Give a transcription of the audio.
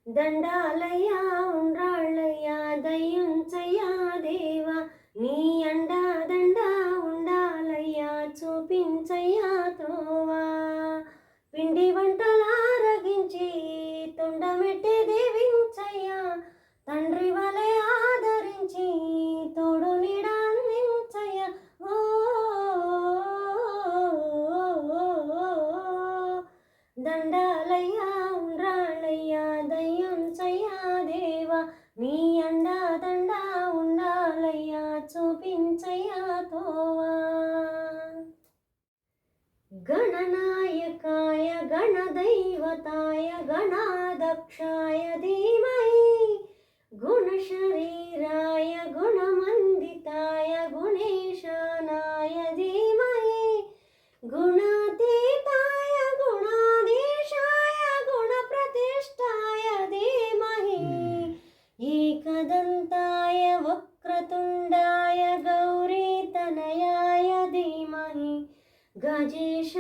దండాలయ్యా ఉండ్రాళ్ళయ్యా దయ్యుంచయ్యా దేవా నీ అండా దండా ఉండాలయ్యా చూపించయ్యా త్రోవా పిండి వంటలారగించి తొండమెట్టే దేవించయ్యా తండ్రి వలె ఆదరించి తోడు నీడ అందించయ్యా ఓ దండాలయ్యా ఉండ్రాళ్ళయ్యా దయ్యుంచయ్యా దేవా నీ అండా దండా ఉండాలయ్యా చూపించయ్యా తోవా గణనాయకాయ గణదైవతాయ గణాదక్షాయ ధీమహి గుణశరీరాయ గుణమందితాయ గుణేశానాయ ధీమహి గుణాతీతాయ గుణాధీశాయ గుణప్రతిష్ఠాయ ధీమహి ఏకదంతాయ వక్రతుండాయ గౌరీతనయాయ ధీమహి గజేశ